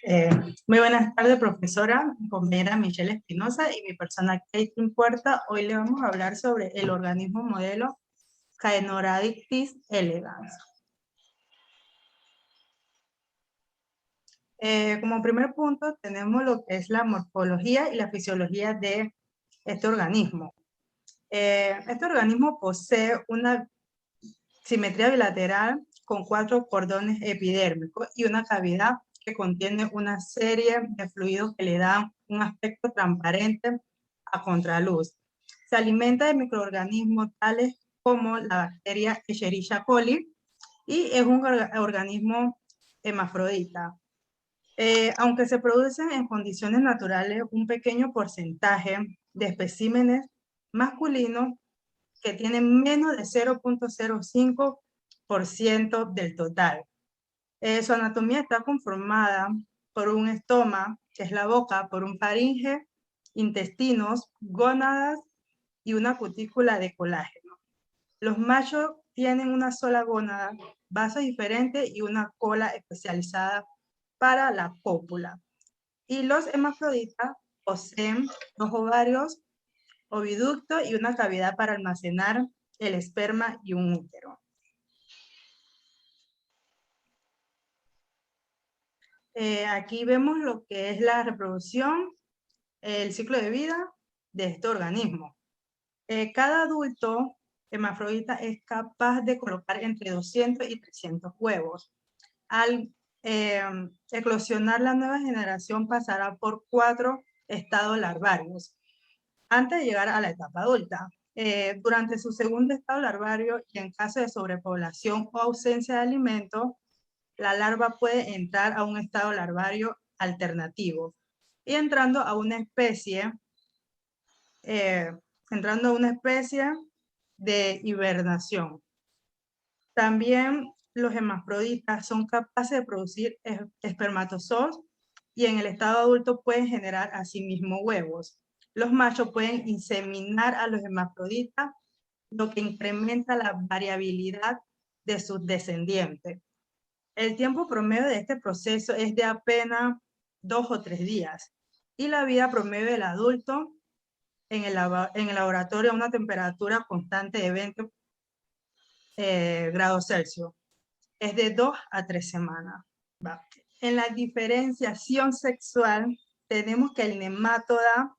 Eh, Muy buenas tardes, profesora, mi compañera Michelle Espinosa y mi persona Caitlin Puerta. Hoy le vamos a hablar sobre el organismo modelo Caenorhabditis elegans. Como primer punto tenemos lo que es la morfología y la fisiología de este organismo. Este organismo posee una simetría bilateral con 4 cordones epidérmicos y una cavidad que contiene una serie de fluidos que le dan un aspecto transparente a contraluz. Se alimenta de microorganismos tales como la bacteria Escherichia coli y es un organismo hermafrodita. Aunque se producen en condiciones naturales un pequeño porcentaje de especímenes masculinos que tienen menos de 0.05% del total. Su anatomía está conformada por un estoma, que es la boca, por un faringe, intestinos, gónadas y una cutícula de colágeno. Los machos tienen una sola gónada, vasos diferentes y una cola especializada para la cópula. Y los hermafroditas poseen 2 ovarios, oviducto y una cavidad para almacenar el esperma y un útero. Aquí vemos lo que es la reproducción, el ciclo de vida de este organismo. Cada adulto hermafrodita es capaz de colocar entre 200 y 300 huevos. Al eclosionar, la nueva generación pasará por 4 estados larvarios antes de llegar a la etapa adulta. Durante su segundo estado larvario y en caso de sobrepoblación o ausencia de alimento, la larva puede entrar a un estado larvario alternativo y entrando a una especie de hibernación. También los hermafroditas son capaces de producir espermatozoos y en el estado adulto pueden generar asimismo huevos. Los machos pueden inseminar a los hermafroditas, lo que incrementa la variabilidad de sus descendientes. El tiempo promedio de este proceso es de apenas 2 o 3 días y la vida promedio del adulto en el laboratorio a una temperatura constante de 20 grados Celsius es de 2 a 3 semanas. ¿Va? En la diferenciación sexual tenemos que el nematoda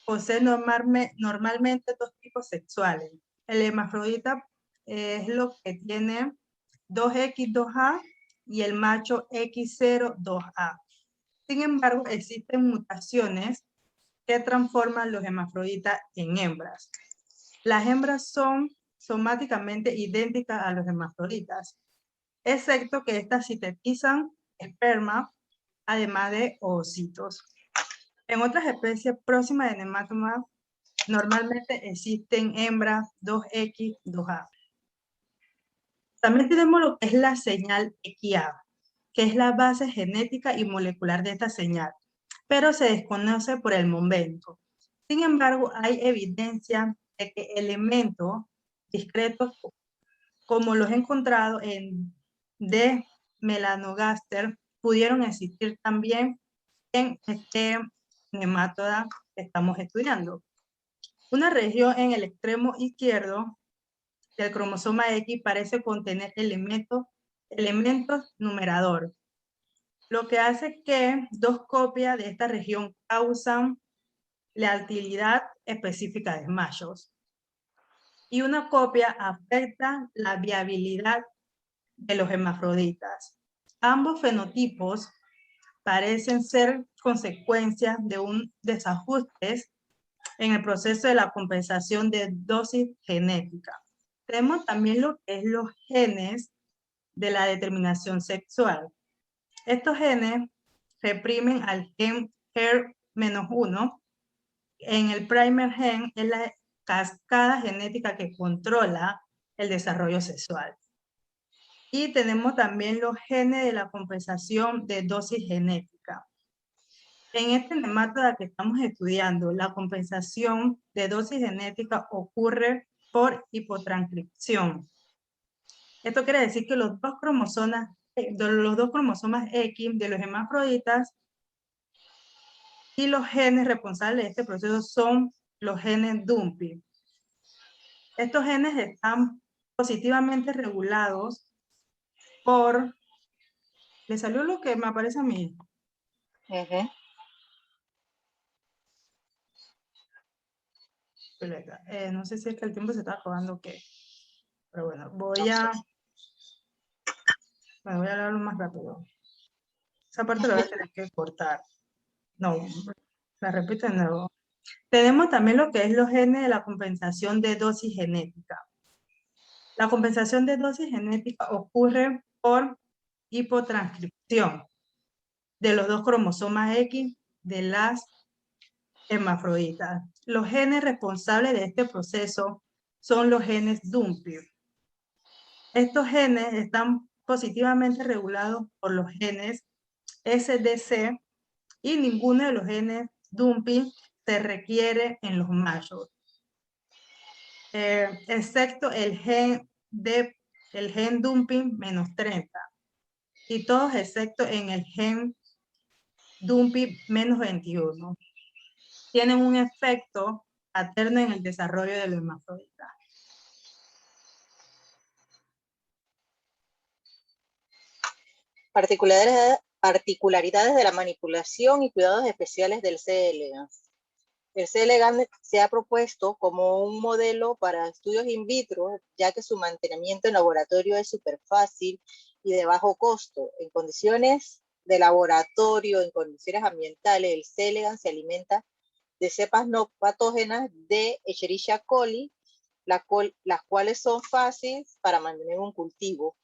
posee normalmente 2 tipos sexuales. El hermafrodita es lo que tiene 2X2A y el macho X02A. Sin embargo, existen mutaciones que transforman los hermafroditas en hembras. Las hembras son somáticamente idénticas a los hermafroditas, excepto que estas sintetizan esperma, además de ovocitos. En otras especies próximas de Nematoma, normalmente existen hembras 2X, 2A. También tenemos lo que es la señal XA, que es la base genética y molecular de esta señal, pero se desconoce por el momento. Sin embargo, hay evidencia de que elementos discretos como los encontrados en D. melanogaster pudieron existir también en este nematoda que estamos estudiando. Una región en el extremo izquierdo del cromosoma X parece contener elementos numerador, lo que hace que 2 copias de esta región causan la altilidad específica de machos y una copia afecta la viabilidad de los hermafroditas. Ambos fenotipos parecen ser consecuencias de un desajuste en el proceso de la compensación de dosis genética. Tenemos también lo que es los genes de la determinación sexual. Estos genes reprimen al gen HER-1. En el primer gen es la cascada genética que controla el desarrollo sexual. Y tenemos también los genes de la compensación de dosis genética. En este nematoda que estamos estudiando, la compensación de dosis genética ocurre por hipotranscripción. Esto quiere decir que los 2 de los dos cromosomas X de los hermafroditas, y los genes responsables de este proceso son los genes Dumpy. Estos genes están positivamente regulados por... ¿Le salió lo que me aparece a mí? No sé si es que el tiempo se está acabando o qué. Pero bueno, voy a hablarlo más rápido. Esa parte la voy a tener que cortar. No, la repito de nuevo. Tenemos también lo que es los genes de la compensación de dosis genética. La compensación de dosis genética ocurre por hipotranscripción de los dos cromosomas X de las hermafroditas. Los genes responsables de este proceso son los genes Dumpy. Estos genes están positivamente regulados por los genes SDC y ninguno de los genes Dumpy se requiere en los machos, excepto el gen Dumpy menos 30 y todos excepto en el gen Dumpy menos 21. Tienen un efecto paterno en el desarrollo de los hermafroditas. Particularidades de la manipulación y cuidados especiales del C. elegans. El C. elegans se ha propuesto como un modelo para estudios in vitro, ya que su mantenimiento en laboratorio es súper fácil y de bajo costo. En condiciones de laboratorio, en condiciones ambientales, el C. elegans se alimenta de cepas no patógenas de Escherichia coli, las cuales son fáciles para mantener un cultivo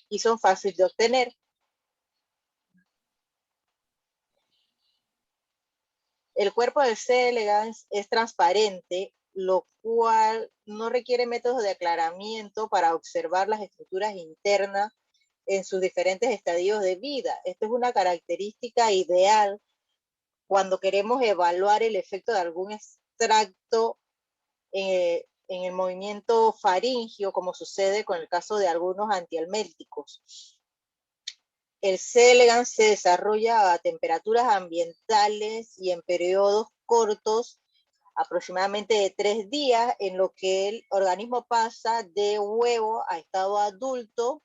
y son fáciles de obtener. El cuerpo del C. elegans es transparente, lo cual no requiere métodos de aclaramiento para observar las estructuras internas en sus diferentes estadios de vida. Esta es una característica ideal cuando queremos evaluar el efecto de algún extracto en el movimiento faríngeo, como sucede con el caso de algunos antihelmínticos. El C. elegans se desarrolla a temperaturas ambientales y en periodos cortos, aproximadamente de 3 días, en lo que el organismo pasa de huevo a estado adulto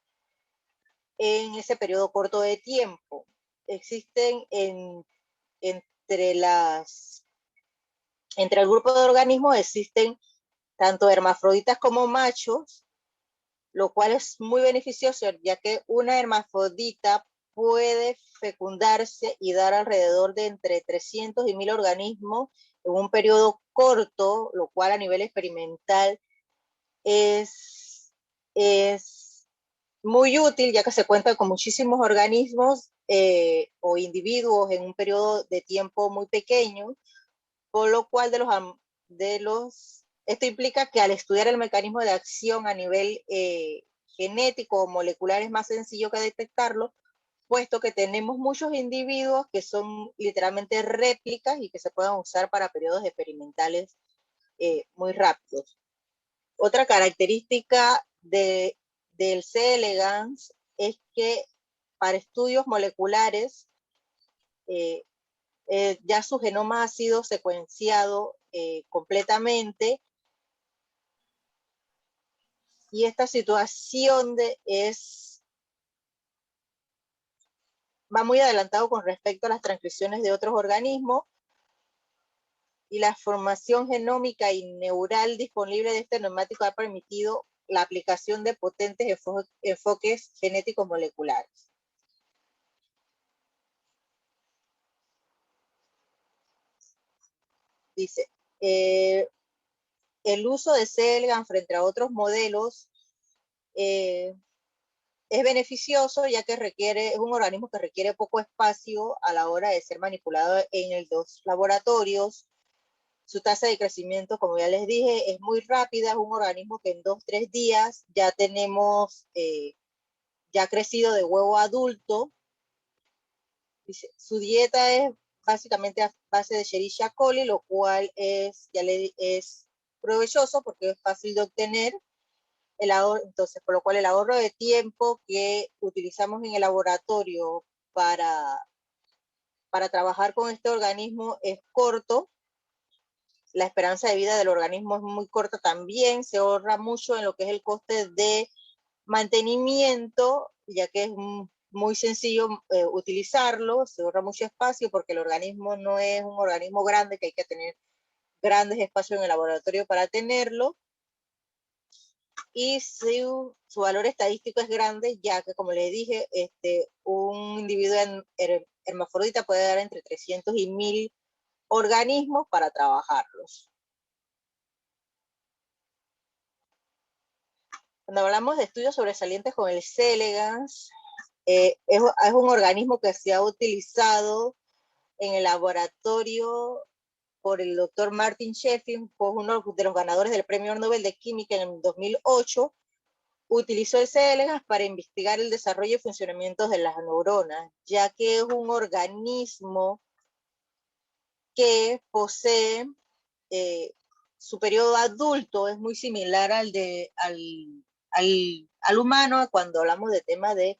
en ese periodo corto de tiempo. Existen entre el grupo de organismos existen tanto hermafroditas como machos, lo cual es muy beneficioso, ya que una hermafrodita puede fecundarse y dar alrededor de entre 300 y 1000 organismos en un periodo corto, lo cual a nivel experimental es muy útil, ya que se cuenta con muchísimos organismos o individuos en un periodo de tiempo muy pequeño, por lo cual esto implica que al estudiar el mecanismo de acción a nivel genético o molecular es más sencillo que detectarlo, puesto que tenemos muchos individuos que son literalmente réplicas y que se pueden usar para periodos experimentales muy rápidos. Otra característica del C. elegans es que para estudios moleculares ya su genoma ha sido secuenciado completamente, y esta situación va muy adelantado con respecto a las transcripciones de otros organismos, y la formación genómica y neural disponible de este neumático ha permitido la aplicación de potentes enfoques genéticos moleculares. Dice, el uso de C. elegans frente a otros modelos es beneficioso, ya que es un organismo que requiere poco espacio a la hora de ser manipulado en los laboratorios. Su tasa de crecimiento, como ya les dije, es muy rápida. Es un organismo que en 2-3 días ya tenemos ya crecido de huevo adulto. Dice, su dieta es básicamente a base de Escherichia coli, lo cual es provechoso porque es fácil de obtener. Entonces, por lo cual el ahorro de tiempo que utilizamos en el laboratorio para trabajar con este organismo es corto. La esperanza de vida del organismo es muy corta también, se ahorra mucho en lo que es el coste de mantenimiento, ya que es muy sencillo utilizarlo, se ahorra mucho espacio porque el organismo no es un organismo grande que hay que tener grandes espacios en el laboratorio para tenerlo, y su valor estadístico es grande, ya que, como les dije, un individuo hermafrodita puede dar entre 300 y 1000 organismos para trabajarlos. Cuando hablamos de estudios sobresalientes con el C. elegans, es un organismo que se ha utilizado en el laboratorio por el doctor Martin Sheffield, fue uno de los ganadores del Premio Nobel de Química en el 2008, utilizó el C. elegans para investigar el desarrollo y funcionamiento de las neuronas, ya que es un organismo que posee su periodo adulto, es muy similar al humano cuando hablamos de temas de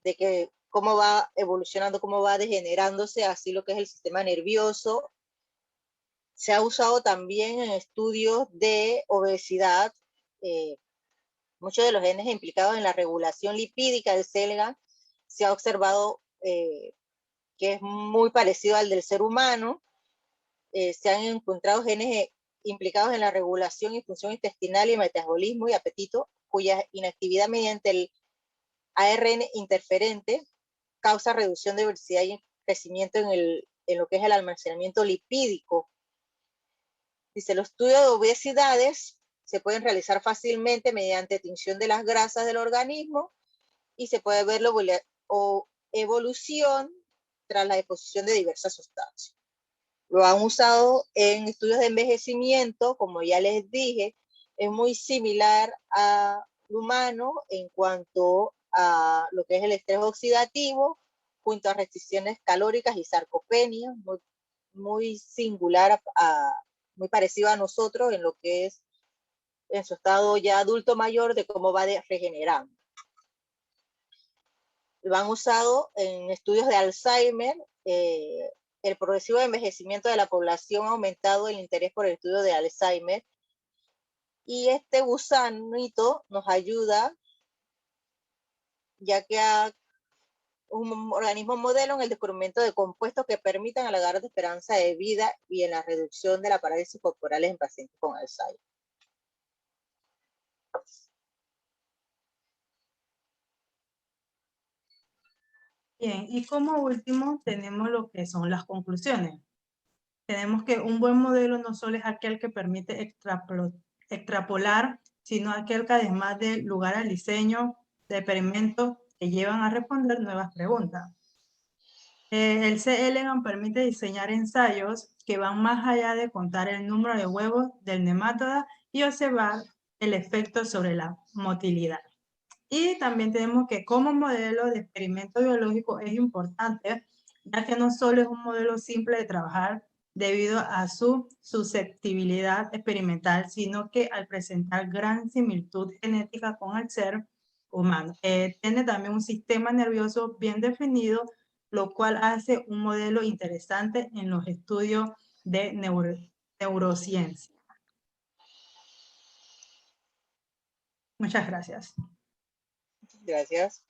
que cómo va evolucionando, cómo va degenerándose, así lo que es el sistema nervioso. Se ha usado también en estudios de obesidad. Muchos de los genes implicados en la regulación lipídica del C. elegans se ha observado que es muy parecido al del ser humano. Se han encontrado genes implicados en la regulación y función intestinal y metabolismo y apetito, cuya inactividad mediante el ARN interferente causa reducción de velocidad y crecimiento en lo que es el almacenamiento lipídico. Dice, los estudios de obesidades se pueden realizar fácilmente mediante tinción de las grasas del organismo y se puede ver la evolución tras la exposición de diversas sustancias. Lo han usado en estudios de envejecimiento, como ya les dije, es muy similar al humano en cuanto a lo que es el estrés oxidativo, junto a restricciones calóricas y sarcopenia, muy singular, muy parecido a nosotros en lo que es en su estado ya adulto mayor, de cómo va regenerando. Lo han usado en estudios de Alzheimer. El progresivo envejecimiento de la población ha aumentado el interés por el estudio de Alzheimer, y este gusanito nos ayuda, ya que un organismo modelo en el descubrimiento de compuestos que permitan alargar la esperanza de vida y en la reducción de la parálisis corporal en pacientes con Alzheimer. Bien, y como último tenemos lo que son las conclusiones. Tenemos que un buen modelo no solo es aquel que permite extrapolar, sino aquel que además de lugar al diseño de experimentos que llevan a responder nuevas preguntas. El C. elegans permite diseñar ensayos que van más allá de contar el número de huevos del nemátoda y observar el efecto sobre la motilidad. Y también tenemos que como modelo de experimento biológico es importante, ya que no solo es un modelo simple de trabajar debido a su susceptibilidad experimental, sino que al presentar gran similitud genética con el ser humano, tiene también un sistema nervioso bien definido, lo cual hace un modelo interesante en los estudios de neurociencia. Muchas gracias. Gracias.